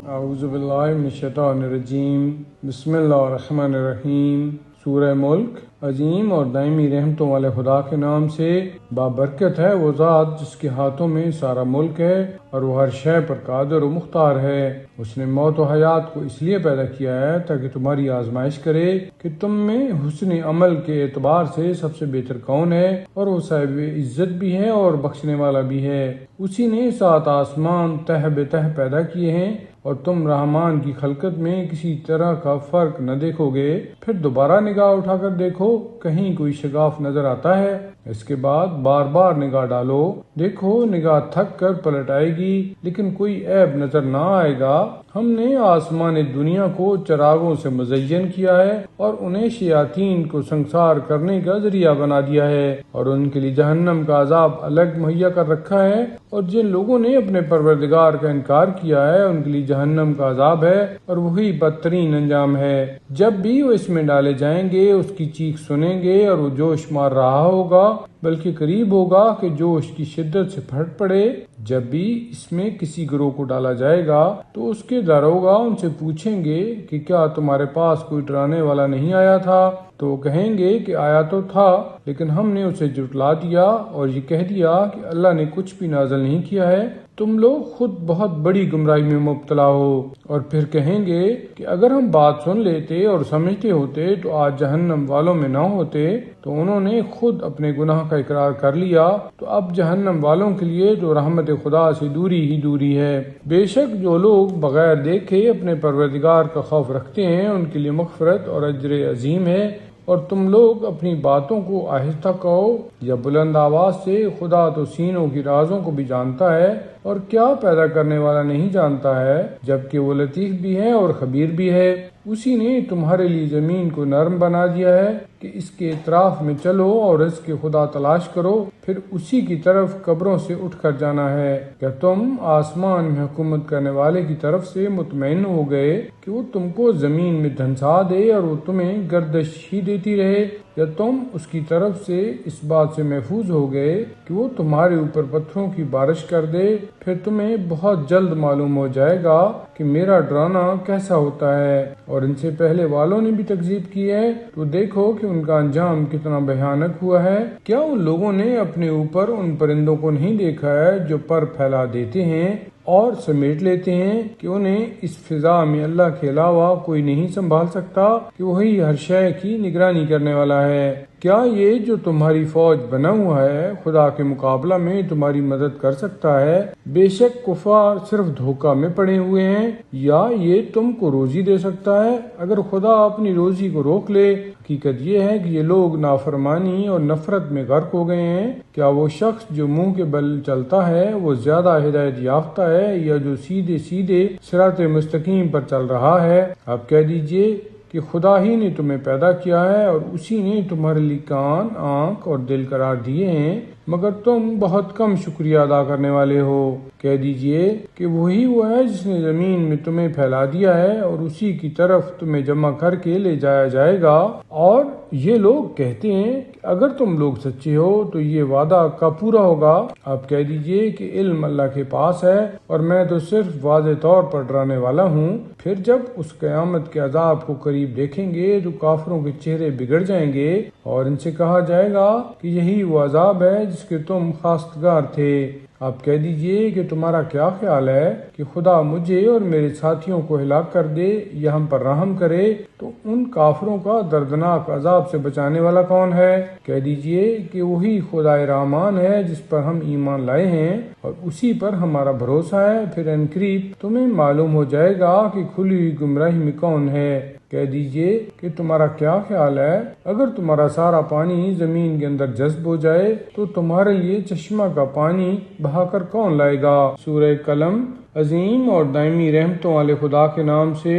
اعوذ باللہ من الشیطان الرجیم، بسم اللہ الرحمن الرحیم۔ سورہ ملک۔ عظیم اور دائمی رحمتوں والے خدا کے نام سے۔ بابرکت ہے وہ ذات جس کے ہاتھوں میں سارا ملک ہے اور وہ ہر شے پر قادر و مختار ہے۔ اس نے موت و حیات کو اس لیے پیدا کیا ہے تاکہ تمہاری آزمائش کرے کہ تم میں حسن عمل کے اعتبار سے سب سے بہتر کون ہے، اور وہ صاحب عزت بھی ہے اور بخشنے والا بھی ہے۔ اسی نے 7 آسمان تہ بہ تہ پیدا کیے ہیں اور تم رحمان کی خلقت میں کسی طرح کا فرق نہ دیکھو گے۔ پھر دوبارہ نگاہ اٹھا کر دیکھو، کہیں کوئی شگاف نظر آتا ہے؟ اس کے بعد بار بار نگاہ ڈالو، دیکھو نگاہ تھک کر پلٹ آئے گی لیکن کوئی عیب نظر نہ آئے گا۔ ہم نے آسمان دنیا کو چراغوں سے مزین کیا ہے اور انہیں شیاطین کو سنسار کرنے کا ذریعہ بنا دیا ہے، اور ان کے لیے جہنم کا عذاب الگ مہیا کر رکھا ہے، اور جن لوگوں نے اپنے پروردگار کا انکار کیا ہے ان کے لیے جہنم کا عذاب ہے اور وہی بدترین انجام ہے۔ جب بھی وہ اس میں ڈالے جائیں گے اس کی چیخ سنیں گے اور وہ جوش مار رہا ہوگا، بلکہ قریب ہوگا کہ جوش کی شدت سے پھٹ پڑے۔ جب بھی اس میں کسی گروہ کو ڈالا جائے گا تو اس کے داروغہ ان سے پوچھیں گے کہ کیا تمہارے پاس کوئی ڈرانے والا نہیں آیا تھا؟ تو وہ کہیں گے کہ آیا تو تھا لیکن ہم نے اسے جھٹلا دیا اور یہ کہہ دیا کہ اللہ نے کچھ بھی نازل نہیں کیا ہے۔ تم لوگ خود بہت بڑی گمراہی میں مبتلا ہو۔ اور پھر کہیں گے کہ اگر ہم بات سن لیتے اور سمجھتے ہوتے تو آج جہنم والوں میں نہ ہوتے۔ تو انہوں نے خود اپنے گناہ کا اقرار کر لیا، تو اب جہنم والوں کے لیے تو رحمت خدا سے دوری ہی دوری ہے۔ بے شک جو لوگ بغیر دیکھے اپنے پروردگار کا خوف رکھتے ہیں ان کے لیے مغفرت اور اجر عظیم ہے۔ اور تم لوگ اپنی باتوں کو آہستہ کہو یا بلند آواز سے، خدا تو سینوں کی رازوں کو بھی جانتا ہے، اور کیا پیدا کرنے والا نہیں جانتا ہے، جبکہ وہ لطیف بھی ہے اور خبیر بھی ہے۔ اسی نے تمہارے لیے زمین کو نرم بنا دیا ہے کہ اس کے اطراف میں چلو اور رزق خدا تلاش کرو، پھر اسی کی طرف قبروں سے اٹھ کر جانا ہے۔ کیا تم آسمان میں حکومت کرنے والے کی طرف سے مطمئن ہو گئے کہ وہ تم کو زمین میں دھنسا دے اور وہ تمہیں گردش ہی دیتی رہے، یا تم اس کی طرف سے اس بات سے محفوظ ہو گئے کہ وہ تمہارے اوپر پتھروں کی بارش کر دے؟ پھر تمہیں بہت جلد معلوم ہو جائے گا کہ میرا ڈرانا کیسا ہوتا ہے۔ اور ان سے پہلے والوں نے بھی تکذیب کی ہے، تو دیکھو کہ ان کا انجام کتنا بھیانک ہوا ہے۔ کیا ان لوگوں نے اپنے اوپر ان پرندوں کو نہیں دیکھا ہے جو پر پھیلا دیتے ہیں اور سمیٹ لیتے ہیں، کہ انہیں اس فضا میں اللہ کے علاوہ کوئی نہیں سنبھال سکتا، کہ وہی ہر شے کی نگرانی کرنے والا ہے؟ کیا یہ جو تمہاری فوج بنا ہوا ہے خدا کے مقابلہ میں تمہاری مدد کر سکتا ہے؟ بے شک کفار صرف دھوکہ میں پڑے ہوئے ہیں۔ یا یہ تم کو روزی دے سکتا ہے؟ اگر خدا اپنی روزی کو روک لے، حقیقت یہ ہے کہ یہ لوگ نافرمانی اور نفرت میں غرق ہو گئے ہیں۔ کیا وہ شخص جو منہ کے بل چلتا ہے وہ زیادہ ہدایت یافتہ ہے یا جو سیدھے سیدھے صراط مستقیم پر چل رہا ہے؟ آپ کہہ دیجئے کہ خدا ہی نے تمہیں پیدا کیا ہے اور اسی نے تمہارے لیے کان، آنکھ اور دل قرار دیے ہیں، مگر تم بہت کم شکریہ ادا کرنے والے ہو۔ کہہ دیجئے کہ وہی وہ ہے جس نے زمین میں تمہیں پھیلا دیا ہے اور اسی کی طرف تمہیں جمع کر کے لے جایا جائے گا۔ اور یہ لوگ کہتے ہیں کہ اگر تم لوگ سچے ہو تو یہ وعدہ کب پورا ہوگا؟ آپ کہہ دیجئے کہ علم اللہ کے پاس ہے اور میں تو صرف واضح طور پر ڈرانے والا ہوں۔ پھر جب اس قیامت کے عذاب کو قریب دیکھیں گے تو کافروں کے چہرے بگڑ جائیں گے اور ان سے کہا جائے گا کہ یہی وہ عذاب ہے جس کے تم خواستگار تھے۔ آپ کہہ دیجئے کہ تمہارا کیا خیال ہے کہ خدا مجھے اور میرے ساتھیوں کو ہلاک کر دے یا ہم پر رحم کرے، تو ان کافروں کا دردناک عذاب سے بچانے والا کون ہے؟ کہہ دیجئے کہ وہی خدا رحمان ہے جس پر ہم ایمان لائے ہیں اور اسی پر ہمارا بھروسہ ہے۔ پھر انقریب تمہیں معلوم ہو جائے گا کہ کھلی ہوئی گمراہی میں کون ہے۔ کہہ دیجئے کہ تمہارا کیا خیال ہے اگر تمہارا سارا پانی زمین کے اندر جذب ہو جائے تو تمہارے لیے چشمہ کا پانی بہا کر کون لائے گا؟ سورہ قلم۔ عظیم اور دائمی رحمتوں والے خدا کے نام سے۔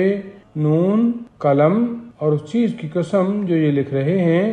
نون، قلم اور اس چیز کی قسم جو یہ لکھ رہے ہیں۔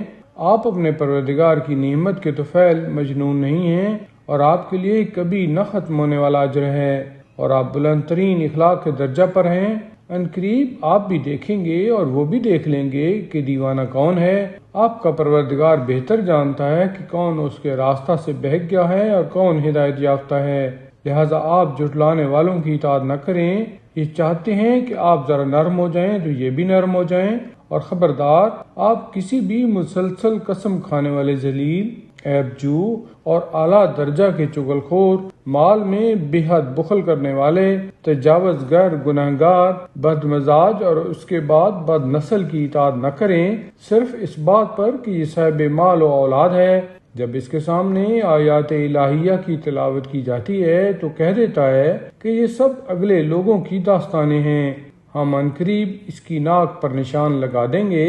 آپ اپنے پروردگار کی نعمت کے طفیل مجنون نہیں ہیں، اور آپ کے لیے کبھی نہ ختم ہونے والا اجر ہے، اور آپ بلند ترین اخلاق کے درجہ پر ہیں۔ ان قریب آپ بھی دیکھیں گے اور وہ بھی دیکھ لیں گے کہ دیوانہ کون ہے۔ آپ کا پروردگار بہتر جانتا ہے کہ کون اس کے راستہ سے بہک گیا ہے اور کون ہدایت یافتہ ہے۔ لہذا آپ جھٹلانے والوں کی اطاعت نہ کریں، یہ چاہتے ہیں کہ آپ ذرا نرم ہو جائیں تو یہ بھی نرم ہو جائیں، اور خبردار آپ کسی بھی مسلسل قسم کھانے والے ذلیل، عیب جو اور اعلیٰ درجہ کے چغل خور، مال میں بے حد بخل کرنے والے، تجاوز گر، گناہگار، بد مزاج اور اس کے بعد بد نسل کی اطاعت نہ کریں، صرف اس بات پر کہ یہ صاحب مال و اولاد ہے۔ جب اس کے سامنے آیات الہیہ کی تلاوت کی جاتی ہے تو کہہ دیتا ہے کہ یہ سب اگلے لوگوں کی داستانیں ہیں، ہم عنقریب اس کی ناک پر نشان لگا دیں گے۔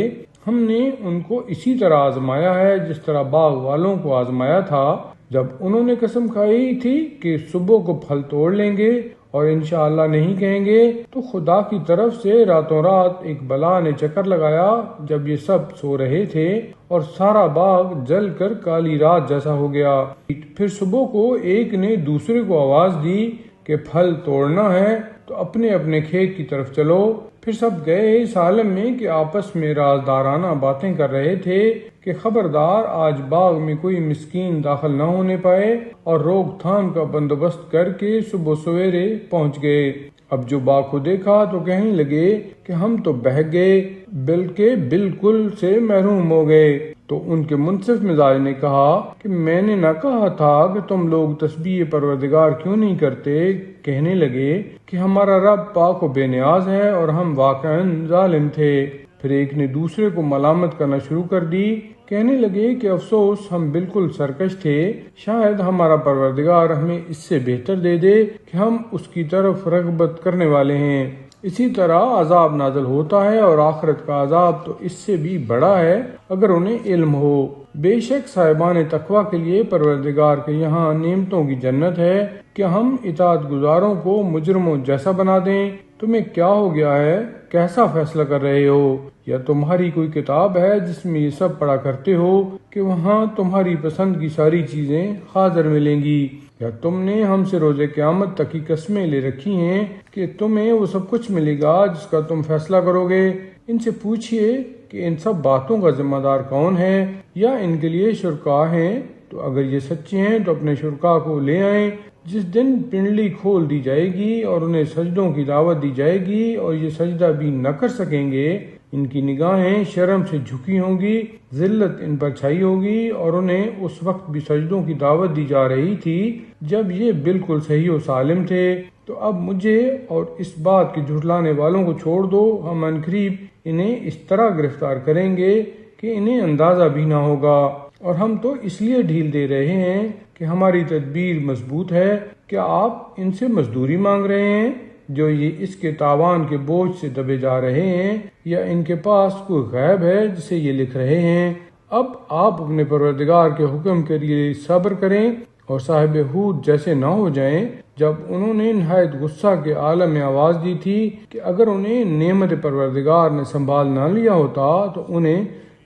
ہم نے ان کو اسی طرح آزمایا ہے جس طرح باغ والوں کو آزمایا تھا جب انہوں نے قسم کھائی تھی کہ صبح کو پھل توڑ لیں گے اور انشاءاللہ نہیں کہیں گے، تو خدا کی طرف سے راتوں رات ایک بلا نے چکر لگایا جب یہ سب سو رہے تھے اور سارا باغ جل کر کالی رات جیسا ہو گیا۔ پھر صبح کو ایک نے دوسرے کو آواز دی کہ پھل توڑنا ہے تو اپنے اپنے کھیت کی طرف چلو۔ پھر سب گئے اس عالم میں کہ آپس میں رازدارانہ باتیں کر رہے تھے کہ خبردار آج باغ میں کوئی مسکین داخل نہ ہونے پائے، اور روک تھام کا بندوبست کر کے صبح سویرے پہنچ گئے۔ اب جو باغ کو دیکھا تو کہنے لگے کہ ہم تو بہک گئے، بلکہ بالکل سے محروم ہو گئے۔ تو ان کے منصف مزاج نے کہا کہ میں نے نہ کہا تھا کہ تم لوگ تسبیح پروردگار کیوں نہیں کرتے؟ کہنے لگے کہ ہمارا رب پاک و بے نیاز ہے اور ہم واقعاً ظالم تھے۔ پھر ایک نے دوسرے کو ملامت کرنا شروع کر دی، کہنے لگے کہ افسوس ہم بالکل سرکش تھے، شاید ہمارا پروردگار ہمیں اس سے بہتر دے دے کہ ہم اس کی طرف رغبت کرنے والے ہیں۔ اسی طرح عذاب نازل ہوتا ہے اور آخرت کا عذاب تو اس سے بھی بڑا ہے اگر انہیں علم ہو۔ بے شک صاحبان تقوی کے لیے پروردگار کے یہاں نعمتوں کی جنت ہے کہ ہم اطاعت گزاروں کو مجرموں جیسا بنا دیں۔ تمہیں کیا ہو گیا ہے؟ کیسا فیصلہ کر رہے ہو؟ یا تمہاری کوئی کتاب ہے جس میں یہ سب پڑھا کرتے ہو کہ وہاں تمہاری پسند کی ساری چیزیں حاضر ملیں گی؟ یا تم نے ہم سے روز قیامت تک کی قسمیں لے رکھی ہیں کہ تمہیں وہ سب کچھ ملے گا جس کا تم فیصلہ کرو گے؟ ان سے پوچھئے کہ ان سب باتوں کا ذمہ دار کون ہے، یا ان کے لیے شرکاء ہیں؟ تو اگر یہ سچے ہیں تو اپنے شرکاء کو لے آئیں۔ جس دن پنڈلی کھول دی جائے گی اور انہیں سجدوں کی دعوت دی جائے گی اور یہ سجدہ بھی نہ کر سکیں گے، ان کی نگاہیں شرم سے جھکی ہوں گی، ذلت ان پر چھائی ہوگی، اور انہیں اس وقت بھی سجدوں کی دعوت دی جا رہی تھی جب یہ بالکل صحیح و سالم تھے۔ تو اب مجھے اور اس بات کے جھٹلانے والوں کو چھوڑ دو، ہم عنقریب انہیں اس طرح گرفتار کریں گے کہ انہیں اندازہ بھی نہ ہوگا، اور ہم تو اس لیے ڈھیل دے رہے ہیں کہ ہماری تدبیر مضبوط ہے۔ کیا آپ ان سے مزدوری مانگ رہے ہیں جو یہ اس کے تاوان کے بوجھ سے دبے جا رہے ہیں، یا ان کے پاس کوئی غیب ہے جسے یہ لکھ رہے ہیں؟ اب آپ اپنے پروردگار کے حکم کے لیے صبر کریں اور صاحب ہود جیسے نہ ہو جائیں جب انہوں نے نہایت غصہ کے عالم میں آواز دی تھی کہ اگر انہیں نعمت پروردگار نے سنبھال نہ لیا ہوتا تو انہیں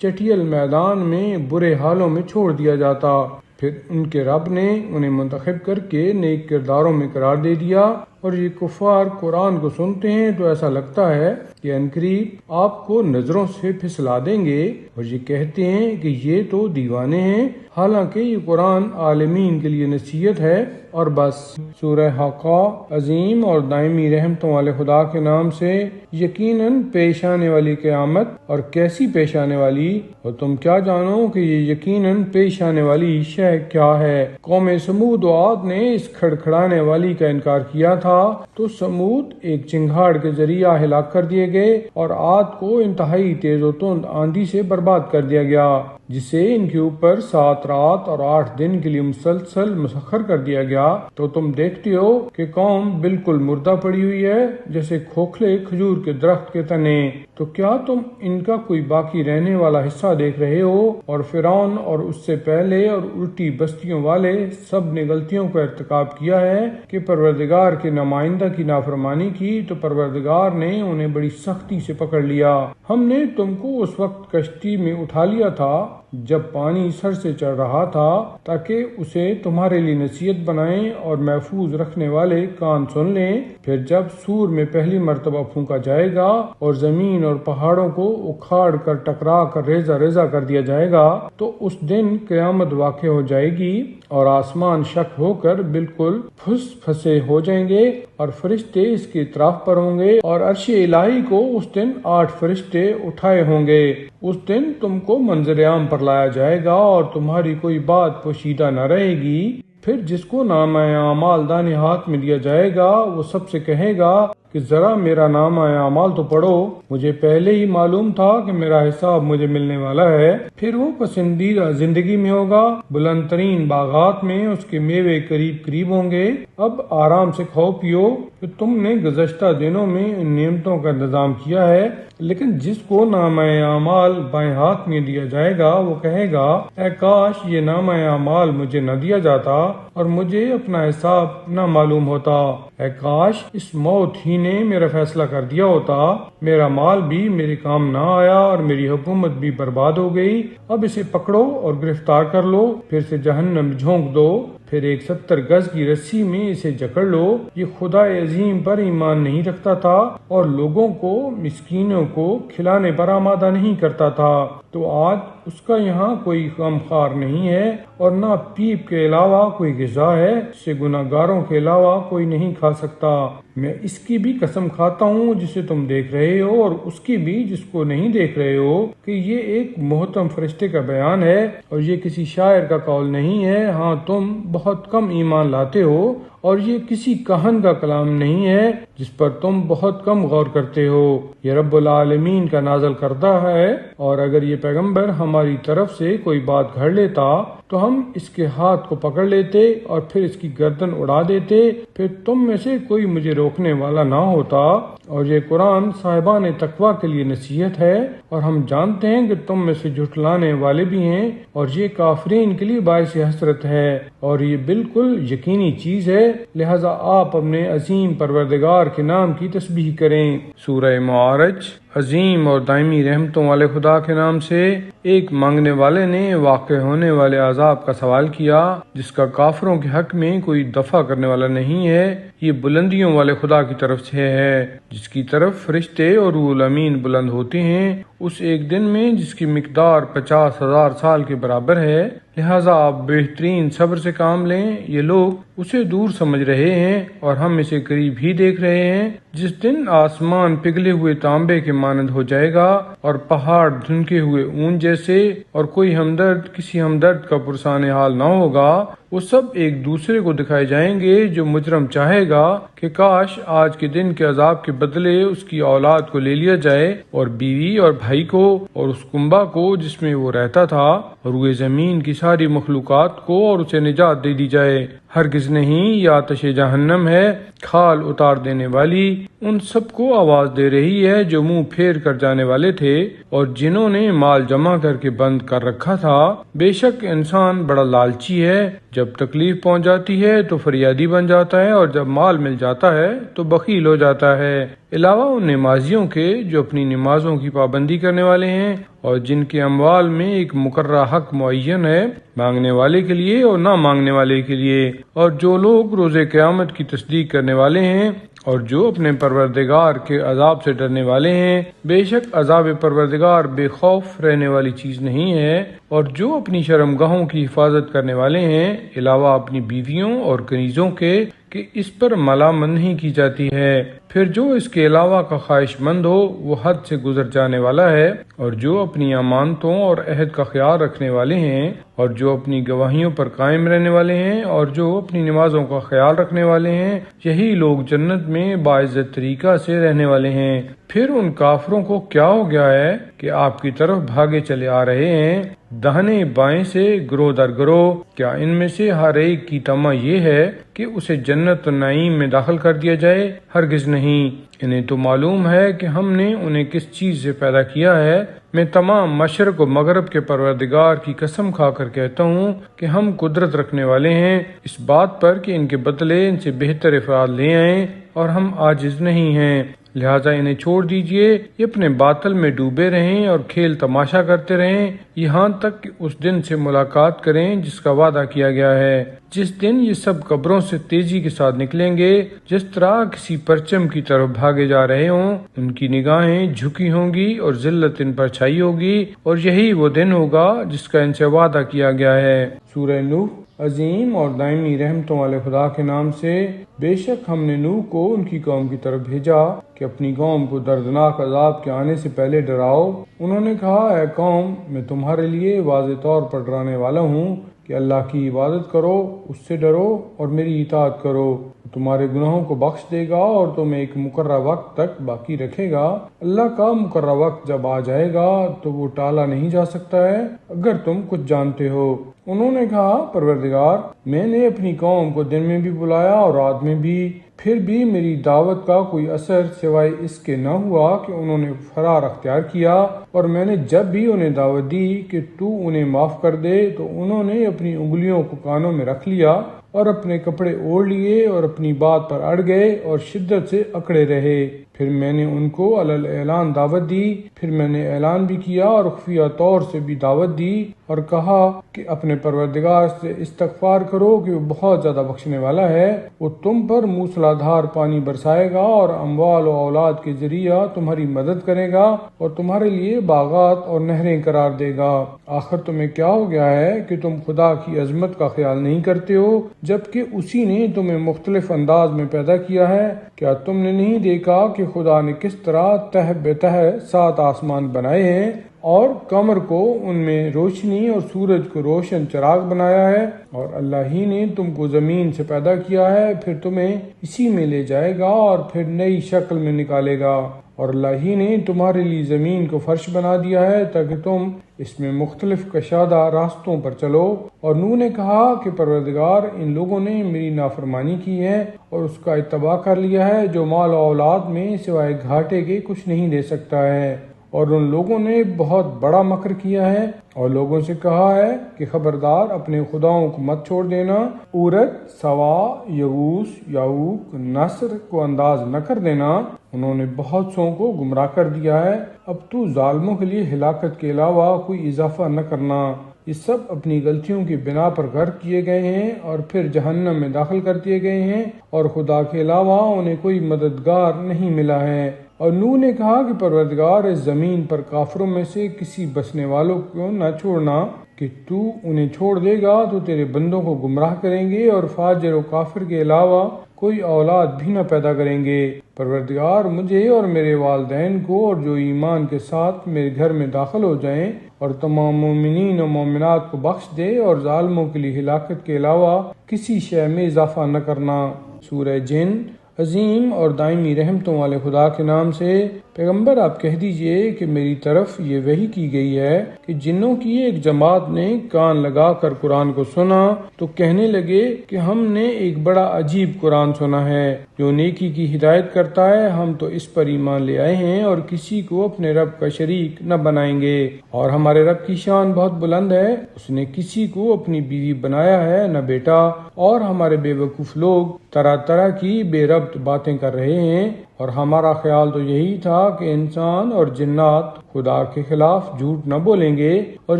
چٹیل میدان میں برے حالوں میں چھوڑ دیا جاتا۔ پھر ان کے رب نے انہیں منتخب کر کے نیک کرداروں میں قرار دے دیا، اور یہ کفار قرآن کو سنتے ہیں تو ایسا لگتا ہے کہ عنقریب آپ کو نظروں سے پھسلا دیں گے، اور یہ کہتے ہیں کہ یہ تو دیوانے ہیں، حالانکہ یہ قرآن عالمین کے لیے نصیحت ہے اور بس۔ سورہ حاقہ۔ عظیم اور دائمی رحمتوں والے خدا کے نام سے۔ یقیناً پیش آنے والی قیامت، اور کیسی پیش آنے والی، اور تم کیا جانو کہ یہ یقیناً پیش آنے والی شے کیا ہے؟ قوم سمود و عاد نے اس کھڑکھڑانے والی کا انکار کیا تھا تو سمود ایک چنگھاڑ کے ذریعہ ہلاک کر دیے گئے، اور عاد کو انتہائی تیز و تند آندھی سے برباد کر دیا گیا، جسے ان کے اوپر 7 رات اور 8 دن کے لیے مسلسل مسخر کر دیا گیا۔ تو تم دیکھتے ہو کہ قوم بالکل مردہ پڑی ہوئی ہے جیسے کھوکھلے کھجور کے درخت کے تنے۔ تو کیا تم ان کا کوئی باقی رہنے والا حصہ دیکھ رہے ہو؟ اور فرعون اور اس سے پہلے اور الٹی بستیوں والے سب نے غلطیوں کا ارتکاب کیا ہے کہ پروردگار کے نمائندہ کی نافرمانی کی، تو پروردگار نے انہیں بڑی سختی سے پکڑ لیا۔ ہم نے تم کو اس وقت کشتی میں اٹھا لیا تھا جب پانی سر سے چڑھ رہا تھا، تاکہ اسے تمہارے لیے نصیحت بنائیں اور محفوظ رکھنے والے کان سن لیں۔ پھر جب سور میں پہلی مرتبہ پھونکا جائے گا اور زمین اور پہاڑوں کو اکھاڑ کر ٹکرا کر ریزہ ریزہ کر دیا جائے گا، تو اس دن قیامت واقع ہو جائے گی۔ اور آسمان شک ہو کر بالکل پھنسے ہو جائیں گے، اور فرشتے اس کے اطراف پر ہوں گے، اور عرش الہی کو اس دن 8 فرشتے اٹھائے ہوں گے۔ اس دن تم کو منظر عام پر لایا جائے گا اور تمہاری کوئی بات پوشیدہ نہ رہے گی۔ پھر جس کو نامہ اعمال دائیں ہاتھ میں دیا جائے گا وہ سب سے کہے گا کہ ذرا میرا نامہ اعمال تو پڑھو، مجھے پہلے ہی معلوم تھا کہ میرا حساب مجھے ملنے والا ہے۔ پھر وہ پسندیدہ زندگی میں ہوگا، بلند ترین باغات میں اس کے میوے قریب قریب ہوں گے۔ اب آرام سے کھاؤ پیو کہ تم نے گزشتہ دنوں میں ان نعمتوں کا انتظام کیا ہے۔ لیکن جس کو نامہ اعمال بائیں ہاتھ میں دیا جائے گا وہ کہے گا اے کاش یہ نامہ اعمال مجھے نہ دیا جاتا اور مجھے اپنا حساب نہ معلوم ہوتا۔ اے کاش اس موت ہی نے میرا فیصلہ کر دیا ہوتا، میرا مال بھی میرے کام نہ آیا اور میری حکومت بھی برباد ہو گئی۔ اب اسے پکڑو اور گرفتار کر لو، پھر سے جہنم جھونک دو، پھر ایک 70 گز کی رسی میں اسے جکڑ لو۔ یہ خدا عظیم پر ایمان نہیں رکھتا تھا اور لوگوں کو مسکینوں کو کھلانے پر آمادہ نہیں کرتا تھا، تو آج اس کا یہاں کوئی غمخوار نہیں ہے اور نہ پیپ کے علاوہ کوئی غذا ہے جسے گناہگاروں کے علاوہ کوئی نہیں کھا سکتا۔ میں اس کی بھی قسم کھاتا ہوں جسے تم دیکھ رہے ہو اور اس کی بھی جس کو نہیں دیکھ رہے ہو کہ یہ ایک محترم فرشتے کا بیان ہے اور یہ کسی شاعر کا قول نہیں ہے۔ ہاں تم بہت کم ایمان لاتے ہو اور یہ کسی کہن کا کلام نہیں ہے جس پر تم بہت کم غور کرتے ہو۔ یہ رب العالمین کا نازل کردہ ہے، اور اگر یہ پیغمبر ہماری طرف سے کوئی بات گھڑ لیتا تو ہم اس کے ہاتھ کو پکڑ لیتے اور پھر اس کی گردن اڑا دیتے، پھر تم میں سے کوئی مجھے روکنے والا نہ ہوتا۔ اور یہ قرآن صاحبان تقوی کے لیے نصیحت ہے، اور ہم جانتے ہیں کہ تم میں سے جھٹلانے والے بھی ہیں، اور یہ کافرین کے لیے باعث حسرت ہے، اور یہ بالکل یقینی چیز ہے، لہذا آپ اپنے عظیم پروردگار کے نام کی تسبیح کریں۔ سورہ معارج۔ عظیم اور دائمی رحمتوں والے خدا کے نام سے۔ ایک مانگنے والے نے واقع ہونے والے عذاب کا سوال کیا جس کا کافروں کے حق میں کوئی دفع کرنے والا نہیں ہے۔ یہ بلندیوں والے خدا کی طرف سے ہے جس کی طرف فرشتے اور روح الامین بلند ہوتے ہیں اس ایک دن میں جس کی مقدار 50,000 سال کے برابر ہے۔ لہٰذا آپ بہترین صبر سے کام لیں۔ یہ لوگ اسے دور سمجھ رہے ہیں اور ہم اسے قریب ہی دیکھ رہے ہیں، جس دن آسمان پگھلے ہوئے تانبے کے مانند ہو جائے گا اور پہاڑ دھنکے ہوئے اون جیسے، اور کوئی ہمدرد کسی ہمدرد کا پرسان حال نہ ہوگا۔ وہ سب ایک دوسرے کو دکھائے جائیں گے۔ جو مجرم چاہے گا کہ کاش آج کے دن کے عذاب کے بدلے اس کی اولاد کو لے لیا جائے، اور بیوی اور بھائی کو، اور اس کنبہ کو جس میں وہ رہتا تھا، اور روئے زمین کی ساری مخلوقات کو، اور اسے نجات دے دی جائے۔ ہرگز نہیں، یہ آتش جہنم ہے، کھال اتار دینے والی، ان سب کو آواز دے رہی ہے جو منہ پھیر کر جانے والے تھے اور جنہوں نے مال جمع کر کے بند کر رکھا تھا۔ بے شک انسان بڑا لالچی ہے، جب تکلیف پہنچ جاتی ہے تو فریادی بن جاتا ہے، اور جب مال مل جاتا ہے تو بخیل ہو جاتا ہے۔ علاوہ ان نمازیوں کے جو اپنی نمازوں کی پابندی کرنے والے ہیں اور جن کے اموال میں ایک مقررہ حق معین ہے، مانگنے والے کے لیے اور نہ مانگنے والے کے لیے، اور جو لوگ روز قیامت کی تصدیق کرنے والے ہیں اور جو اپنے پروردگار کے عذاب سے ڈرنے والے ہیں۔ بے شک عذاب پروردگار بے خوف رہنے والی چیز نہیں ہے، اور جو اپنی شرمگاہوں کی حفاظت کرنے والے ہیں، علاوہ اپنی بیویوں اور کنیزوں کے، کہ اس پر ملامت نہیں کی جاتی ہے۔ پھر جو اس کے علاوہ کا خواہش مند ہو وہ حد سے گزر جانے والا ہے، اور جو اپنی امانتوں اور عہد کا خیال رکھنے والے ہیں، اور جو اپنی گواہیوں پر قائم رہنے والے ہیں، اور جو اپنی نمازوں کا خیال رکھنے والے ہیں، یہی لوگ جنت میں باعزت طریقہ سے رہنے والے ہیں۔ پھر ان کافروں کو کیا ہو گیا ہے کہ آپ کی طرف بھاگے چلے آ رہے ہیں، دہنے بائیں سے گروہ در گروہ؟ کیا ان میں سے ہر ایک کی طمع یہ ہے کہ اسے جنت النعیم میں داخل کر دیا جائے؟ ہرگز نہیں۔ انہیں تو معلوم ہے کہ ہم نے انہیں کس چیز سے پیدا کیا ہے۔ میں تمام مشرق و مغرب کے پروردگار کی قسم کھا کر کہتا ہوں کہ ہم قدرت رکھنے والے ہیں اس بات پر کہ ان کے بدلے ان سے بہتر افراد لے آئیں، اور ہم عاجز نہیں ہیں۔ لہٰذا انہیں چھوڑ دیجئے، یہ اپنے باطل میں ڈوبے رہیں اور کھیل تماشا کرتے رہیں، یہاں تک کہ اس دن سے ملاقات کریں جس کا وعدہ کیا گیا ہے۔ جس دن یہ سب قبروں سے تیزی کے ساتھ نکلیں گے جس طرح کسی پرچم کی طرف بھاگے جا رہے ہوں، ان کی نگاہیں جھکی ہوں گی اور ذلت ان پر چھائی ہوگی، اور یہی وہ دن ہوگا جس کا ان سے وعدہ کیا گیا ہے۔ سورہ نوح۔ عظیم اور دائمی رحمتوں والے خدا کے نام سے، بے شک ہم نے نوح کو ان کی قوم کی طرف بھیجا کہ اپنی قوم کو دردناک عذاب کے آنے سے پہلے ڈراؤ۔ انہوں نے کہا، اے قوم، میں تمہارے لیے واضح طور پر ڈرانے والا ہوں کہ اللہ کی عبادت کرو، اس سے ڈرو اور میری اطاعت کرو، تمہارے گناہوں کو بخش دے گا اور تمہیں ایک مقررہ وقت تک باقی رکھے گا۔ اللہ کا مقررہ وقت جب آ جائے گا تو وہ ٹالا نہیں جا سکتا ہے، اگر تم کچھ جانتے ہو۔ انہوں نے کہا، پروردگار، میں نے اپنی قوم کو دن میں بھی بلایا اور رات میں بھی، پھر بھی میری دعوت کا کوئی اثر سوائے اس کے نہ ہوا کہ انہوں نے فرار اختیار کیا، اور میں نے جب بھی انہیں دعوت دی کہ تو انہیں معاف کر دے تو انہوں نے اپنی انگلیوں کو کانوں میں رکھ لیا اور اپنے کپڑے اوڑھ لیے اور اپنی بات پر اڑ گئے اور شدت سے اکڑے رہے۔ پھر میں نے ان کو علی اعلان دعوت دی، پھر میں نے اعلان بھی کیا اور خفیہ طور سے بھی دعوت دی اور کہا کہ اپنے پروردگار سے استغفار کرو کہ وہ بہت زیادہ بخشنے والا ہے، وہ تم پر موسلادھار پانی برسائے گا اور اموال و اولاد کے ذریعہ تمہاری مدد کرے گا اور تمہارے لیے باغات اور نہریں قرار دے گا۔ آخر تمہیں کیا ہو گیا ہے کہ تم خدا کی عظمت کا خیال نہیں کرتے ہو جبکہ اسی نے تمہیں مختلف انداز میں پیدا کیا ہے؟ کیا تم نے نہیں دیکھا کہ خدا نے کس طرح تہ بتہ 7 آسمان بنائے ہیں اور قمر کو ان میں روشنی اور سورج کو روشن چراغ بنایا ہے، اور اللہ ہی نے تم کو زمین سے پیدا کیا ہے، پھر تمہیں اسی میں لے جائے گا اور پھر نئی شکل میں نکالے گا، اور اللہ ہی نے تمہارے لیے زمین کو فرش بنا دیا ہے تاکہ تم اس میں مختلف کشادہ راستوں پر چلو۔ اور نوح نے کہا کہ پروردگار، ان لوگوں نے میری نافرمانی کی ہے اور اس کا اتباع کر لیا ہے جو مال و اولاد میں سوائے گھاٹے کے کچھ نہیں دے سکتا ہے، اور ان لوگوں نے بہت بڑا مکر کیا ہے اور لوگوں سے کہا ہے کہ خبردار اپنے خداؤں کو مت چھوڑ دینا، عورت، سوا، یغوث، یعوق، نصر کو انداز نہ کر دینا، انہوں نے بہت سو کو گمراہ کر دیا ہے۔ اب تو ظالموں کے لیے ہلاکت کے علاوہ کوئی اضافہ نہ کرنا۔ یہ سب اپنی غلطیوں کی بنا پر غرق کیے گئے ہیں اور پھر جہنم میں داخل کر دیے گئے ہیں، اور خدا کے علاوہ انہیں کوئی مددگار نہیں ملا ہے۔ اور نوح نے کہا کہ پروردگار، اس زمین پر کافروں میں سے کسی بسنے والوں کو نہ چھوڑنا، کہ تو انہیں چھوڑ دے گا تو تیرے بندوں کو گمراہ کریں گے اور فاجر و کافر کے علاوہ کوئی اولاد بھی نہ پیدا کریں گے۔ پروردگار، مجھے اور میرے والدین کو اور جو ایمان کے ساتھ میرے گھر میں داخل ہو جائیں اور تمام مومنین و مومنات کو بخش دے، اور ظالموں کے لیے ہلاکت کے علاوہ کسی شے میں اضافہ نہ کرنا۔ سورہ جن۔ عظیم اور دائمی رحمتوں والے خدا کے نام سے، پیغمبر آپ کہہ دیجئے کہ میری طرف یہ وحی کی گئی ہے کہ جنوں کی ایک جماعت نے کان لگا کر قرآن کو سنا تو کہنے لگے کہ ہم نے ایک بڑا عجیب قرآن سنا ہے جو نیکی کی ہدایت کرتا ہے، ہم تو اس پر ایمان لے آئے ہیں اور کسی کو اپنے رب کا شریک نہ بنائیں گے، اور ہمارے رب کی شان بہت بلند ہے، اس نے کسی کو اپنی بیوی بنایا ہے نہ بیٹا، اور ہمارے بے وقوف لوگ طرح طرح کی بے ربط باتیں کر رہے ہیں، اور ہمارا خیال تو یہی تھا کہ انسان اور جنات خدا کے خلاف جھوٹ نہ بولیں گے، اور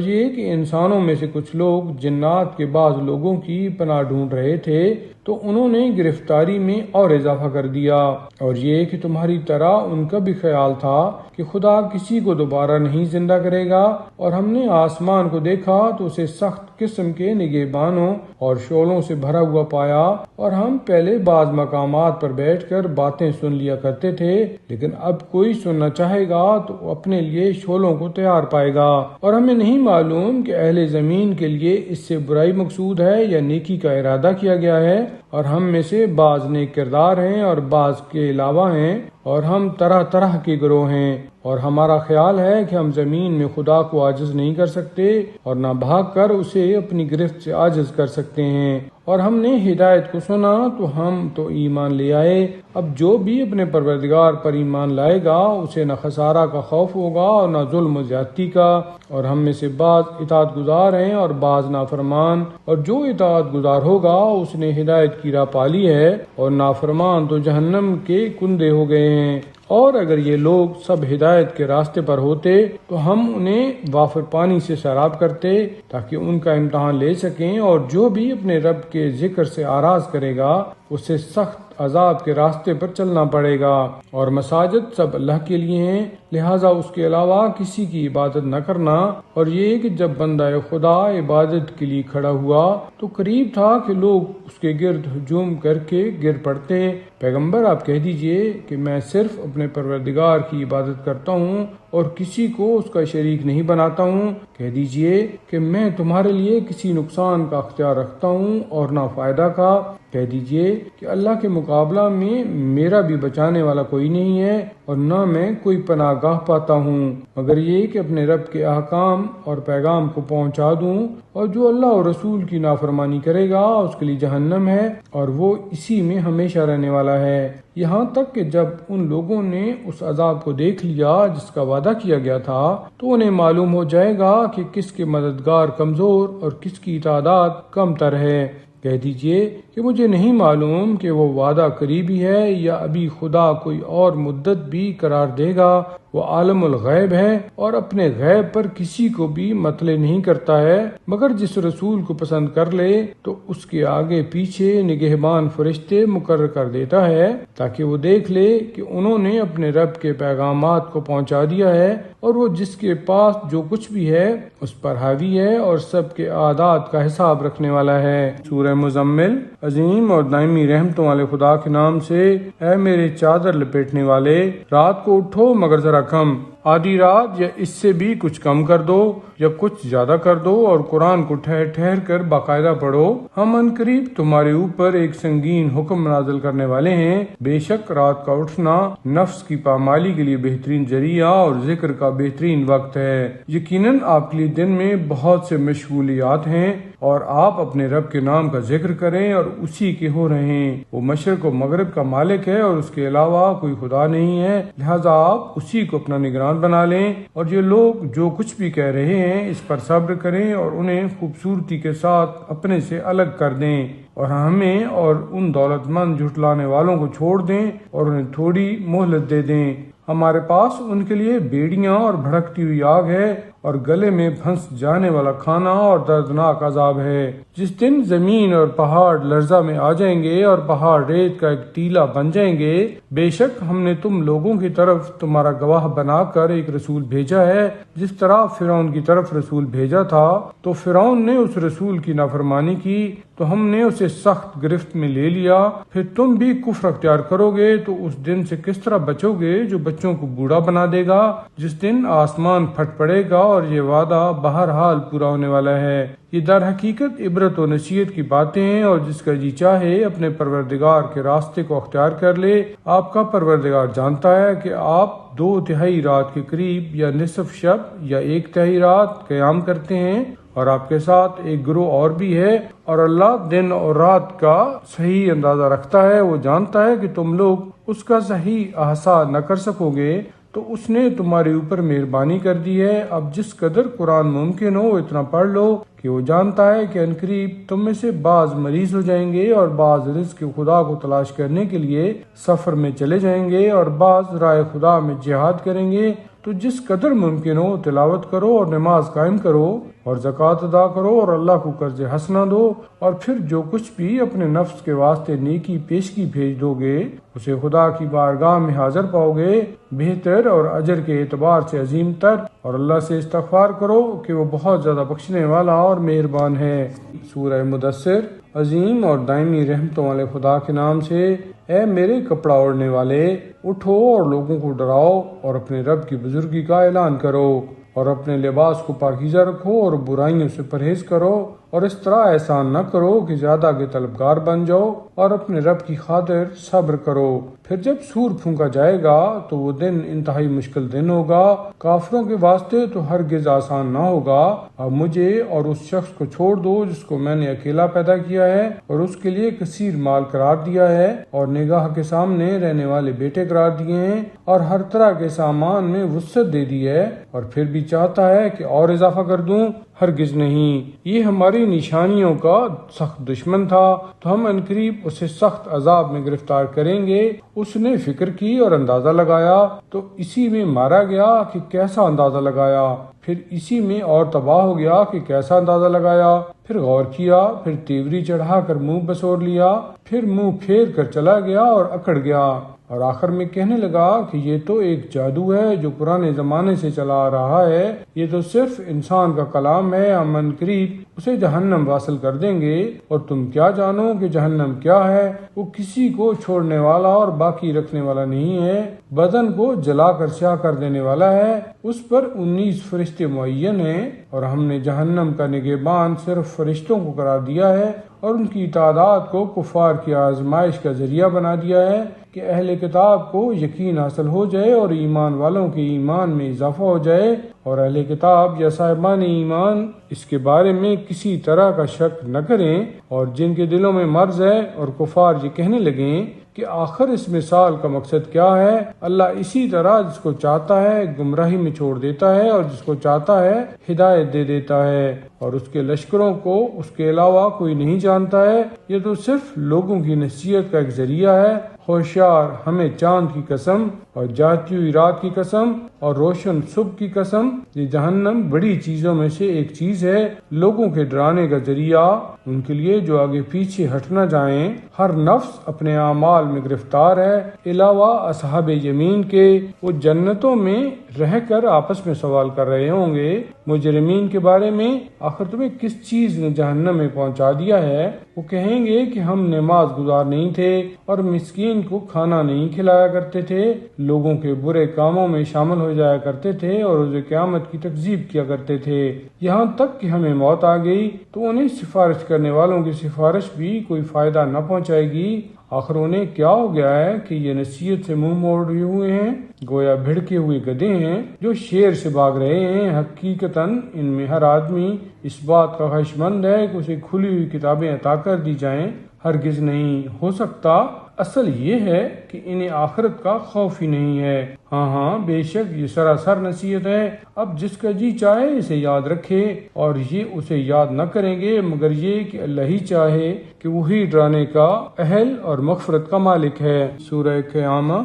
یہ کہ انسانوں میں سے کچھ لوگ جنات کے بعض لوگوں کی پناہ ڈھونڈ رہے تھے تو انہوں نے گرفتاری میں اور اضافہ کر دیا، اور یہ کہ تمہاری طرح ان کا بھی خیال تھا کہ خدا کسی کو دوبارہ نہیں زندہ کرے گا، اور ہم نے آسمان کو دیکھا تو اسے سخت قسم کے نگہبانوں اور شعلوں سے بھرا ہوا پایا، اور ہم پہلے بعض مقامات پر بیٹھ کر باتیں سن لیا کرتے تھے، لیکن اب کوئی سننا چاہے گا تو اپنے لیے شعلوں کو تیار پائے گا، اور ہمیں نہیں معلوم کہ اہل زمین کے لیے اس سے برائی مقصود ہے یا نیکی کا ارادہ کیا گیا ہے، اور ہم میں سے بعض نیک کردار ہیں اور بعض کے علاوہ ہیں، اور ہم طرح طرح کے گروہ ہیں، اور ہمارا خیال ہے کہ ہم زمین میں خدا کو عاجز نہیں کر سکتے اور نہ بھاگ کر اسے اپنی گرفت سے عاجز کر سکتے ہیں، اور ہم نے ہدایت کو سنا تو ہم تو ایمان لے آئے۔ اب جو بھی اپنے پروردگار پر ایمان لائے گا اسے نہ خسارہ کا خوف ہوگا اور نہ ظلم و زیادتی کا، اور ہم میں سے بعض اطاعت گزار ہیں اور بعض نافرمان، اور جو اطاعت گزار ہوگا اس نے ہدایت کی راہ پالی ہے، اور نافرمان تو جہنم کے کندے ہو گئے ہیں۔ اور اگر یہ لوگ سب ہدایت کے راستے پر ہوتے تو ہم انہیں وافر پانی سے سیراب کرتے تاکہ ان کا امتحان لے سکیں، اور جو بھی اپنے رب کے کے ذکر سے آراز کرے گا اسے سخت عذاب کے راستے پر چلنا پڑے گا۔ اور مساجد سب اللہ کے لیے ہیں، لہٰذا اس کے علاوہ کسی کی عبادت نہ کرنا۔ اور یہ کہ جب بندہ خدا عبادت کے لیے کھڑا ہوا تو قریب تھا کہ لوگ اس کے گرد ہجوم کر کے گر پڑتے۔ پیغمبر آپ کہہ دیجئے کہ میں صرف اپنے پروردگار کی عبادت کرتا ہوں اور کسی کو اس کا شریک نہیں بناتا ہوں۔ کہہ دیجئے کہ میں تمہارے لیے کسی نقصان کا اختیار رکھتا ہوں اور نہ فائدہ کا۔ کہہ دیجئے کہ اللہ کے مقابلہ میں میرا بھی بچانے والا کوئی نہیں ہے اور نہ میں کوئی پناہ گاہ پاتا ہوں مگر یہ کہ اپنے رب کے احکام اور پیغام کو پہنچا دوں، اور جو اللہ اور رسول کی نافرمانی کرے گا اس کے لیے جہنم ہے اور وہ اسی میں ہمیشہ رہنے والا ہے۔ یہاں تک کہ جب ان لوگوں نے اس عذاب کو دیکھ لیا جس کا وعدہ کیا گیا تھا تو انہیں معلوم ہو جائے گا کہ کس کے مددگار کمزور اور کس کی تعداد کم تر ہے۔ کہہ دیجئے کہ مجھے نہیں معلوم کہ وہ وعدہ قریبی ہے یا ابھی خدا کوئی اور مدت بھی قرار دے گا۔ وہ عالم الغیب ہے اور اپنے غیب پر کسی کو بھی مطلع نہیں کرتا ہے مگر جس رسول کو پسند کر لے تو اس کے آگے پیچھے نگہبان فرشتے مقرر کر دیتا ہے تاکہ وہ دیکھ لے کہ انہوں نے اپنے رب کے پیغامات کو پہنچا دیا ہے اور وہ جس کے پاس جو کچھ بھی ہے اس پر حاوی ہے اور سب کے اعداد کا حساب رکھنے والا ہے۔ سورہ مزمل۔ عظیم اور دائمی رحمتوں والے خدا کے نام سے، اے میرے چادر لپیٹنے والے، رات کو اٹھو مگر ذرا کم، آدھی رات یا اس سے بھی کچھ کم کر دو یا کچھ زیادہ کر دو، اور قرآن کو ٹھہر ٹھہر کر باقاعدہ پڑھو۔ ہم عنقریب تمہارے اوپر ایک سنگین حکم نازل کرنے والے ہیں۔ بے شک رات کا اٹھنا نفس کی پامالی کے لیے بہترین ذریعہ اور ذکر کا بہترین وقت ہے۔ یقیناً آپ کے لیے دن میں بہت سے مشغولیات ہیں اور آپ اپنے رب کے نام کا ذکر کریں اور اسی کے ہو رہیں۔ وہ مشرق و مغرب کا مالک ہے اور اس کے علاوہ کوئی خدا نہیں ہے، لہذا آپ اسی کو اپنا نگران بنا لیں۔ اور یہ لوگ جو کچھ بھی کہہ رہے ہیں اس پر صبر کریں اور انہیں خوبصورتی کے ساتھ اپنے سے الگ کر دیں، اور ہمیں اور ان دولت مند جھٹلانے والوں کو چھوڑ دیں اور انہیں تھوڑی مہلت دے دیں۔ ہمارے پاس ان کے لیے بیڑیاں اور بھڑکتی ہوئی آگ ہے اور گلے میں پھنس جانے والا کھانا اور دردناک عذاب ہے۔ جس دن زمین اور پہاڑ لرزہ میں آ جائیں گے اور پہاڑ ریت کا ایک ٹیلا بن جائیں گے، بے شک ہم نے تم لوگوں کی طرف تمہارا گواہ بنا کر ایک رسول بھیجا ہے۔ جس طرح فرعون کی طرف رسول بھیجا تھا تو فرعون نے اس رسول کی نافرمانی کی تو ہم نے اسے سخت گرفت میں لے لیا۔ پھر تم بھی کفر اختیار کرو گے تو اس دن سے کس طرح بچو گے جو بچوں کو بوڑھا بنا دے گا، جس دن آسمان پھٹ پڑے گا اور یہ وعدہ بہرحال پورا ہونے والا ہے۔ یہ در حقیقت عبرت و نصیحت کی باتیں ہیں، اور جس کا جی چاہے اپنے پروردگار کے راستے کو اختیار کر لے۔ آپ کا پروردگار جانتا ہے کہ آپ 2/3 رات کے قریب یا نصف شب یا 1/3 رات قیام کرتے ہیں، اور آپ کے ساتھ ایک گروہ اور بھی ہے، اور اللہ دن اور رات کا صحیح اندازہ رکھتا ہے۔ وہ جانتا ہے کہ تم لوگ اس کا صحیح احصا نہ کر سکو گے، تو اس نے تمہارے اوپر مہربانی کر دی ہے۔ اب جس قدر قرآن ممکن ہو اتنا پڑھ لو کہ وہ جانتا ہے کہ عنقریب تم میں سے بعض مریض ہو جائیں گے اور بعض رزق خدا کو تلاش کرنے کے لیے سفر میں چلے جائیں گے اور بعض رائے خدا میں جہاد کریں گے۔ تو جس قدر ممکن ہو تلاوت کرو اور نماز قائم کرو اور زکوٰۃ ادا کرو اور اللہ کو قرض حسنہ دو، اور پھر جو کچھ بھی اپنے نفس کے واسطے نیکی پیشگی بھیج دو گے اسے خدا کی بارگاہ میں حاضر پاؤ گے، بہتر اور اجر کے اعتبار سے عظیم تر۔ اور اللہ سے استغفار کرو کہ وہ بہت زیادہ بخشنے والا اور مہربان ہے۔ سورہ مدثر۔ عظیم اور دائمی رحمتوں والے خدا کے نام سے، اے میرے کپڑا اوڑھنے والے، اٹھو اور لوگوں کو ڈراؤ اور اپنے رب کی بزرگی کا اعلان کرو، اور اپنے لباس کو پاکیزہ رکھو اور برائیوں سے پرہیز کرو، اور اس طرح احسان نہ کرو کہ زیادہ کے طلبگار بن جاؤ، اور اپنے رب کی خاطر صبر کرو۔ پھر جب سور پھونکا جائے گا تو وہ دن انتہائی مشکل دن ہوگا، کافروں کے واسطے تو ہرگز آسان نہ ہوگا۔ اب مجھے اور اس شخص کو چھوڑ دو جس کو میں نے اکیلا پیدا کیا ہے اور اس کے لیے کثیر مال قرار دیا ہے اور نگاہ کے سامنے رہنے والے بیٹے قرار دیے ہیں اور ہر طرح کے سامان میں وسعت دے دی ہے، اور پھر بھی چاہتا ہے کہ اور اضافہ کر دوں، ہرگز نہیں۔ یہ ہماری نشانیوں کا سخت دشمن تھا تو ہم عنقریب اسے سخت عذاب میں گرفتار کریں گے۔ اس نے فکر کی اور اندازہ لگایا تو اسی میں مارا گیا کہ کیسا اندازہ لگایا، پھر اسی میں اور تباہ ہو گیا کہ کیسا اندازہ لگایا، پھر غور کیا، پھر تیوری چڑھا کر منہ بسور لیا، پھر منہ پھیر کر چلا گیا اور اکڑ گیا، اور آخر میں کہنے لگا کہ یہ تو ایک جادو ہے جو پرانے زمانے سے چلا آ رہا ہے، یہ تو صرف انسان کا کلام ہے، امن قریب اسے جہنم واصل کر دیں گے، اور تم کیا جانو کہ جہنم کیا ہے؟ وہ کسی کو چھوڑنے والا اور باقی رکھنے والا نہیں ہے، بدن کو جلا کر سیاہ کر دینے والا ہے، اس پر 19 فرشتے معین ہیں، اور ہم نے جہنم کا نگہبان صرف فرشتوں کو قرار دیا ہے، اور ان کی تعداد کو کفار کی آزمائش کا ذریعہ بنا دیا ہے کہ اہل کتاب کو یقین حاصل ہو جائے اور ایمان والوں کے ایمان میں اضافہ ہو جائے، اور اہل کتاب یا صاحبان ایمان اس کے بارے میں کسی طرح کا شک نہ کریں، اور جن کے دلوں میں مرض ہے اور کفار یہ کہنے لگیں کہ آخر اس مثال کا مقصد کیا ہے؟ اللہ اسی طرح جس کو چاہتا ہے گمراہی میں چھوڑ دیتا ہے اور جس کو چاہتا ہے ہدایت دے دیتا ہے، اور اس کے لشکروں کو اس کے علاوہ کوئی نہیں جانتا ہے، یہ تو صرف لوگوں کی نصیحت کا ایک ذریعہ ہے۔ ہوشیار، ہمیں چاند کی قسم اور جاتی ہوئی رات کی قسم اور روشن صبح کی قسم، یہ جہنم بڑی چیزوں میں سے ایک چیز ہے، لوگوں کے ڈرانے کا ذریعہ ان کے لیے جو آگے پیچھے ہٹ نہ جائیں۔ ہر نفس اپنے اعمال میں گرفتار ہے، علاوہ اصحاب یمین کے، وہ جنتوں میں رہ کر آپس میں سوال کر رہے ہوں گے مجرمین کے بارے میں، آخر تمہیں کس چیز نے جہنم میں پہنچا دیا ہے؟ وہ کہیں گے کہ ہم نماز گزار نہیں تھے اور مسکین کو کھانا نہیں کھلایا کرتے تھے، لوگوں کے برے کاموں میں شامل ہو جایا کرتے تھے اور روز قیامت کی تکذیب کیا کرتے تھے، یہاں تک کہ ہمیں موت آ گئی تو انہیں سفارش کرنے والوں کی سفارش بھی کوئی فائدہ نہ پہنچائے گی۔ آخر انہیں کیا ہو گیا ہے کہ یہ نصیحت سے منہ موڑے ہوئے ہیں، گویا بھڑکے ہوئے گدھے ہیں جو شیر سے بھاگ رہے ہیں۔ حقیقتاً ان میں ہر آدمی اس بات کا خواہش مند ہے کہ اسے کھلی ہوئی کتابیں عطا کر دی جائیں، ہرگز نہیں ہو سکتا۔ اصل یہ ہے کہ انہیں آخرت کا خوف ہی نہیں ہے۔ ہاں بے شک یہ سراسر نصیحت ہے، اب جس کا جی چاہے اسے یاد رکھے، اور یہ اسے یاد نہ کریں گے مگر یہ کہ اللہ ہی چاہے کہ وہی ڈرانے کا اہل اور مغفرت کا مالک ہے۔ سورہ قیامہ۔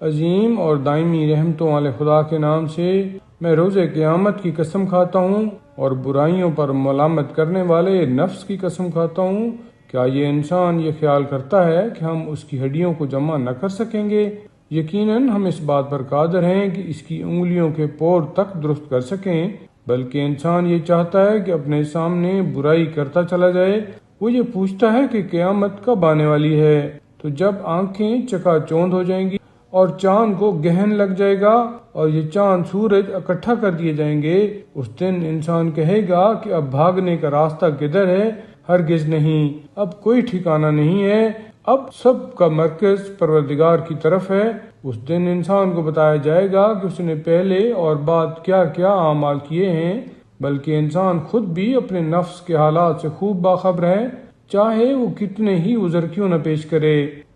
عظیم اور دائمی رحمتوں والے خدا کے نام سے میں روز قیامت کی قسم کھاتا ہوں، اور برائیوں پر ملامت کرنے والے نفس کی قسم کھاتا ہوں۔ کیا یہ انسان یہ خیال کرتا ہے کہ ہم اس کی ہڈیوں کو جمع نہ کر سکیں گے؟ یقیناً ہم اس بات پر قادر ہیں کہ اس کی انگلیوں کے پور تک درست کر سکیں، بلکہ انسان یہ چاہتا ہے کہ اپنے سامنے برائی کرتا چلا جائے۔ وہ یہ پوچھتا ہے کہ قیامت کب آنے والی ہے؟ تو جب آنکھیں چکا چوند ہو جائیں گی اور چاند کو گہن لگ جائے گا اور یہ چاند سورج اکٹھا کر دیے جائیں گے، اس دن انسان کہے گا کہ اب بھاگنے کا راستہ کدھر ہے؟ ہرگز نہیں، اب کوئی ٹھکانہ نہیں ہے، اب سب کا مرکز پروردگار کی طرف ہے۔ اس دن انسان کو بتایا جائے گا کہ اس نے پہلے اور بعد کیا کیا اعمال کیے ہیں، بلکہ انسان خود بھی اپنے نفس کے حالات سے خوب باخبر ہے، چاہے وہ کتنے ہی عذر کیوں نہ پیش کرے۔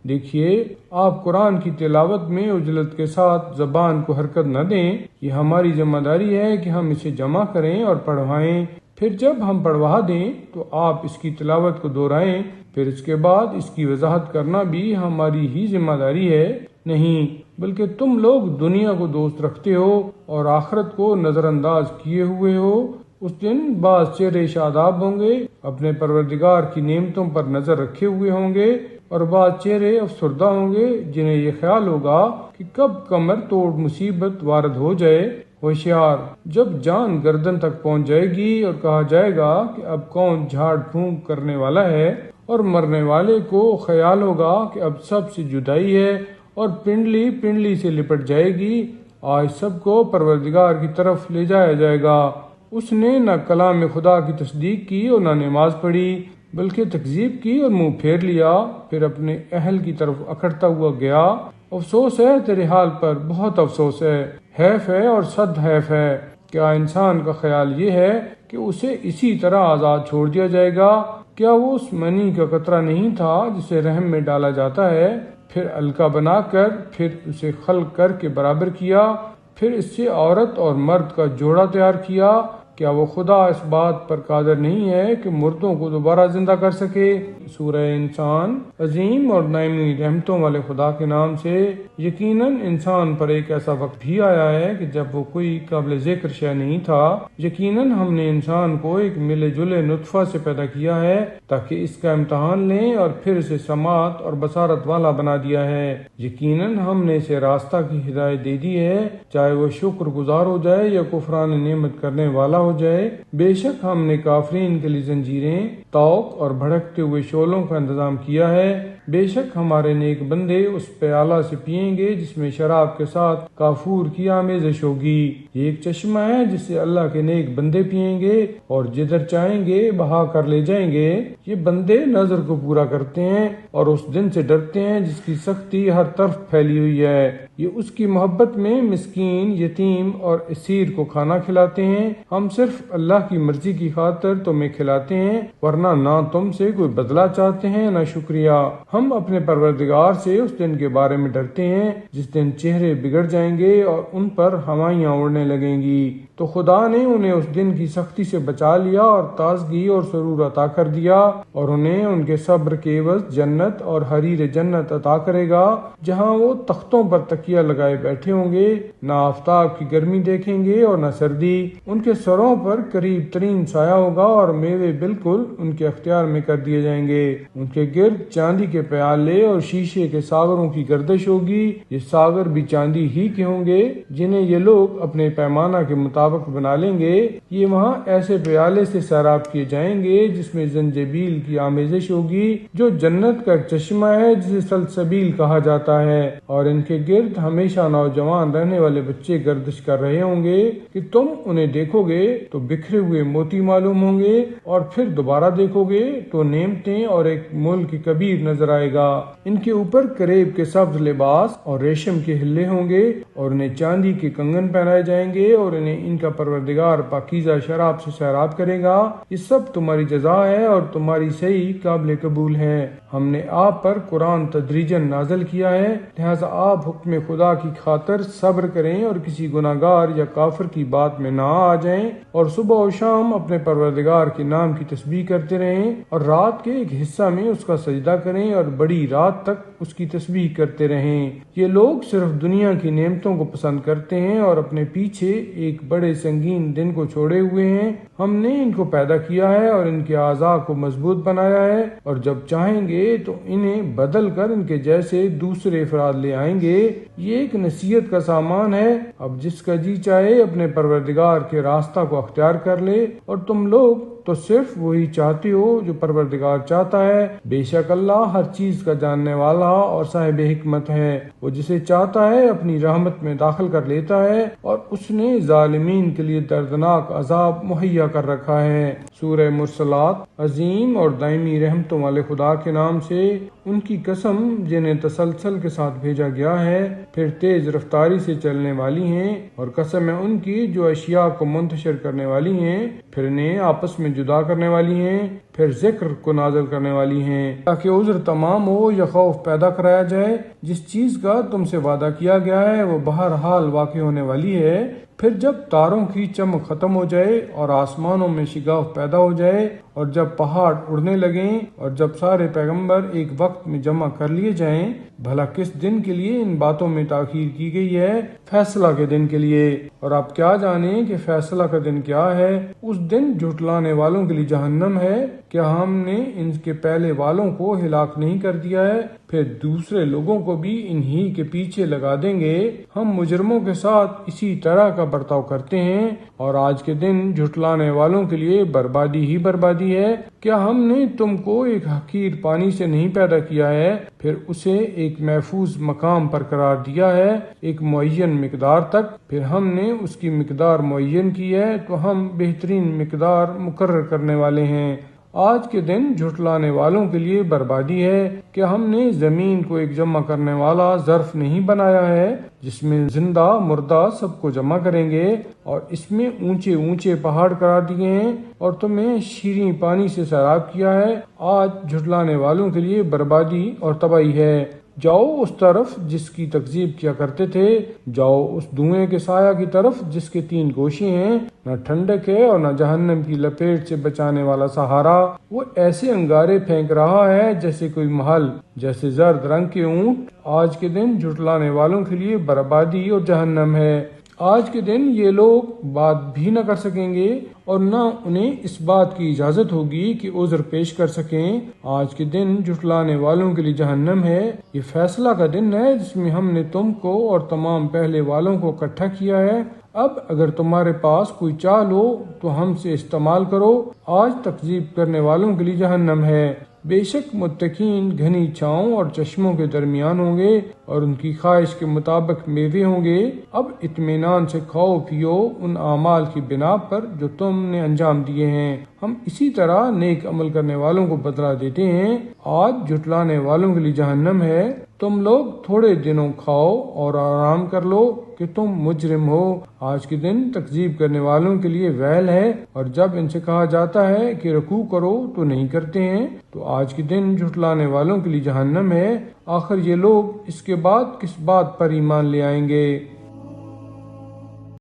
دیکھیے، آپ قرآن کی تلاوت میں عجلت کے ساتھ زبان کو حرکت نہ دیں، یہ ہماری ذمہ داری ہے کہ ہم اسے جمع کریں اور پڑھوائیں، پھر جب ہم پڑھوا دیں تو آپ اس کی تلاوت کو دہرائیں، پھر اس کے بعد اس کی وضاحت کرنا بھی ہماری ہی ذمہ داری ہے۔ نہیں، بلکہ تم لوگ دنیا کو دوست رکھتے ہو اور آخرت کو نظر انداز کیے ہوئے ہو۔ اس دن بعض چہرے شاداب ہوں گے، اپنے پروردگار کی نعمتوں پر نظر رکھے ہوئے ہوں گے، اور بعض چہرے افسردہ ہوں گے جنہیں یہ خیال ہوگا کہ کب کمر توڑ مصیبت وارد ہو جائے۔ ہوشیار، جب جان گردن تک پہنچ جائے گی اور کہا جائے گا کہ اب کون جھاڑ پھونک کرنے والا ہے، اور مرنے والے کو خیال ہوگا کہ اب سب سے جدائی ہے، اور پنڈلی پنڈلی سے لپٹ جائے گی، آج سب کو پروردگار کی طرف لے جایا جائے گا۔ اس نے نہ کلام خدا کی تصدیق کی اور نہ نماز پڑھی، بلکہ تکذیب کی اور منہ پھیر لیا، پھر اپنے اہل کی طرف اکھڑتا ہوا گیا۔ افسوس ہے تیرے حال پر، بہت افسوس ہے، حیف ہے اور صد حیف ہے۔ کیا انسان کا خیال یہ ہے کہ اسے اسی طرح آزاد چھوڑ دیا جائے گا؟ کیا وہ اس منی کا قطرہ نہیں تھا جسے رحم میں ڈالا جاتا ہے، پھر الکا بنا کر، پھر اسے خلق کر کے برابر کیا، پھر اس سے عورت اور مرد کا جوڑا تیار کیا، کیا وہ خدا اس بات پر قادر نہیں ہے کہ مردوں کو دوبارہ زندہ کر سکے؟ سورہ انسان۔ عظیم اور دائمی رحمتوں والے خدا کے نام سے، یقیناً انسان پر ایک ایسا وقت بھی آیا ہے کہ جب وہ کوئی قابل ذکر شے نہیں تھا۔ یقیناً ہم نے انسان کو ایک ملے جلے نطفہ سے پیدا کیا ہے تاکہ اس کا امتحان لیں اور پھر اسے سماعت اور بصارت والا بنا دیا ہے۔ یقیناً ہم نے اسے راستہ کی ہدایت دے دی ہے، چاہے وہ شکر گزار ہو جائے یا کفران نعمت کرنے والا ہو جائے۔ بے شک ہم نے کافرین کے لیے زنجیریں، طوق اور بھڑکتے ہوئے شعلوں کا انتظام کیا ہے۔ بے شک ہمارے نیک بندے اس پیالہ سے پئیں گے جس میں شراب کے ساتھ کافور کی آمیزش ہوگی۔ یہ ایک چشمہ ہے جسے اللہ کے نیک بندے پئیں گے اور جدھر چاہیں گے بہا کر لے جائیں گے۔ یہ بندے نظر کو پورا کرتے ہیں اور اس دن سے ڈرتے ہیں جس کی سختی ہر طرف پھیلی ہوئی ہے۔ یہ اس کی محبت میں مسکین، یتیم اور اسیر کو کھانا کھلاتے ہیں۔ ہم صرف اللہ کی مرضی کی خاطر تمہیں کھلاتے ہیں، ورنہ نہ تم سے کوئی بدلہ چاہتے ہیں نہ شکریہ۔ ہم اپنے پروردگار سے اس دن کے بارے میں ڈرتے ہیں جس دن چہرے بگڑ جائیں گے اور ان پر ہوائیاں اڑنے لگیں گی۔ تو خدا نے انہیں اس دن کی سختی سے بچا لیا اور تازگی اور سرور عطا کر دیا، اور انہیں ان کے صبر کے عوض جنت اور حریر جنت عطا کرے گا، جہاں وہ تختوں پر تکیہ لگائے بیٹھے ہوں گے، نہ آفتاب کی گرمی دیکھیں گے اور نہ سردی۔ ان کے سروں پر قریب ترین سایہ ہوگا اور میوے بالکل ان کے اختیار میں کر دیے جائیں گے۔ ان کے گرد چاندی کے پیالے اور شیشے کے ساغروں کی گردش ہوگی۔ یہ ساغر بھی چاندی ہی کے ہوں گے جنہیں یہ لوگ اپنے پیمانہ کے مطابق بنا لیں گے۔ یہ وہاں ایسے پیالے سے سیراب کیے جائیں گے جس میں زنجبیل کی آمیزش ہوگی، جو جنت کا ایک چشمہ ہے جسے سلسبیل کہا جاتا ہے، اور ان کے گرد ہمیشہ نوجوان رہنے والے بچے گردش کر رہے ہوں گے کہ تم انہیں دیکھو گے تو بکھرے ہوئے موتی معلوم ہوں گے، اور پھر دوبارہ دیکھو گے تو نعمتیں اور ایک ملک کبیر نظر آئے گا۔ ان کے اوپر کریب کے سبز لباس اور ریشم کے ہلے ہوں گے، اور انہیں چاندی کے کنگن پہنائے جائیں گے، اور انہیں ان کا پروردگار پاکیزہ شراب سے سیراب کرے گا۔ یہ سب تمہاری جزا ہے اور تمہاری صحیح قابل قبول ہے۔ ہم نے آپ پر قرآن تدریجاً نازل کیا ہے، لہٰذا آپ حکم خدا کی خاطر صبر کریں اور کسی گناہگار یا کافر کی بات میں نہ آ جائیں، اور صبح و شام اپنے پروردگار کے نام کی تسبیح کرتے رہیں، اور رات کے ایک حصہ میں اس کا سجدہ کریں اور بڑی رات تک اس کی تسبیح کرتے رہیں۔ یہ لوگ صرف دنیا کی نعمتوں کو پسند کرتے ہیں اور اپنے پیچھے ایک بڑے سنگین دن کو چھوڑے ہوئے ہیں۔ ہم نے ان کو پیدا کیا ہے اور ان کے اعضاء کو مضبوط بنایا ہے، اور جب چاہیں گے تو انہیں بدل کر ان کے جیسے دوسرے افراد لے آئیں گے۔ یہ ایک نصیحت کا سامان ہے، اب جس کا جی چاہے اپنے پروردگار کے راستہ کو اختیار کر لے، اور تم لوگ تو صرف وہی چاہتے ہو جو پروردگار چاہتا ہے۔ بے شک اللہ ہر چیز کا جاننے والا اور صاحب حکمت ہے۔ وہ جسے چاہتا ہے اپنی رحمت میں داخل کر لیتا ہے، اور اس نے ظالمین کے لیے دردناک عذاب مہیا کر رکھا ہے۔ سورہ مرسلات۔ عظیم اور دائمی رحمتوں والے خدا کے نام سے، ان کی قسم جنہیں تسلسل کے ساتھ بھیجا گیا ہے، پھر تیز رفتاری سے چلنے والی ہیں، اور قسم ہے ان کی جو اشیاء کو منتشر کرنے والی ہیں، پھر انہیں آپس میں جدا کرنے والی ہیں، پھر ذکر کو نازل کرنے والی ہیں، تاکہ عذر تمام ہو یا خوف پیدا کرایا جائے۔ جس چیز کا تم سے وعدہ کیا گیا ہے وہ بہرحال واقع ہونے والی ہے۔ پھر جب تاروں کی چمک ختم ہو جائے اور آسمانوں میں شگاف پیدا ہو جائے، اور جب پہاڑ اڑنے لگیں، اور جب سارے پیغمبر ایک وقت میں جمع کر لیے جائیں، بھلا کس دن کے لیے ان باتوں میں تاخیر کی گئی ہے؟ فیصلہ کے دن کے لیے۔ اور آپ کیا جانیں کہ فیصلہ کا دن کیا ہے؟ اس دن جھٹلانے والوں کے لیے جہنم ہے۔ کیا ہم نے ان کے پہلے والوں کو ہلاک نہیں کر دیا ہے؟ پھر دوسرے لوگوں کو بھی انہی کے پیچھے لگا دیں گے۔ ہم مجرموں کے ساتھ اسی طرح کا برتاؤ کرتے ہیں، اور آج کے دن جھٹلانے والوں کے لیے بربادی ہی بربادی ہے۔ کیا ہم نے تم کو ایک حقیر پانی سے نہیں پیدا کیا ہے، پھر اسے ایک محفوظ مقام پر قرار دیا ہے ایک معین مقدار تک، پھر ہم نے اس کی مقدار معین کی ہے، تو ہم بہترین مقدار مقرر کرنے والے ہیں۔ آج کے دن جھٹلانے والوں کے لیے بربادی ہے۔ کہ ہم نے زمین کو ایک جمع کرنے والا ظرف نہیں بنایا ہے جس میں زندہ مردہ سب کو جمع کریں گے، اور اس میں اونچے اونچے پہاڑ قرار دیے ہیں، اور تمہیں شیریں پانی سے سیراب کیا ہے۔ آج جھٹلانے والوں کے لیے بربادی اور تباہی ہے۔ جاؤ اس طرف جس کی تکذیب کیا کرتے تھے، جاؤ اس دھوئیں کے سایہ کی طرف جس کے 3 گوشے ہیں، نہ ٹھنڈک ہے اور نہ جہنم کی لپیٹ سے بچانے والا سہارا۔ وہ ایسے انگارے پھینک رہا ہے جیسے کوئی محل، جیسے زرد رنگ کے اونٹ۔ آج کے دن جھٹلانے والوں کے لیے بربادی اور جہنم ہے۔ آج کے دن یہ لوگ بات بھی نہ کر سکیں گے اور نہ انہیں اس بات کی اجازت ہوگی کہ عذر پیش کر سکیں۔ آج کے دن جھٹلانے والوں کے لیے جہنم ہے۔ یہ فیصلہ کا دن ہے جس میں ہم نے تم کو اور تمام پہلے والوں کو اکٹھا کیا ہے۔ اب اگر تمہارے پاس کوئی چال ہو تو ہم سے استعمال کرو۔ آج تکذیب کرنے والوں کے لیے جہنم ہے۔ بے شک متقین گھنی چھاؤں اور چشموں کے درمیان ہوں گے اور ان کی خواہش کے مطابق میوے ہوں گے۔ اب اطمینان سے کھاؤ پیو ان اعمال کی بنا پر جو تم نے انجام دیے ہیں، ہم اسی طرح نیک عمل کرنے والوں کو بدلہ دیتے ہیں۔ آج جھٹلانے والوں کے لیے جہنم ہے۔ تم لوگ تھوڑے دنوں کھاؤ اور آرام کر لو کہ تم مجرم ہو۔ آج کے دن تکذیب کرنے والوں کے لیے ویل ہے، اور جب ان سے کہا جاتا ہے کہ رکوع کرو تو نہیں کرتے ہیں۔ تو آج کے دن جھٹلانے والوں کے لیے جہنم ہے۔ آخر یہ لوگ اس کے بعد کس بات پر ایمان لے آئیں گے؟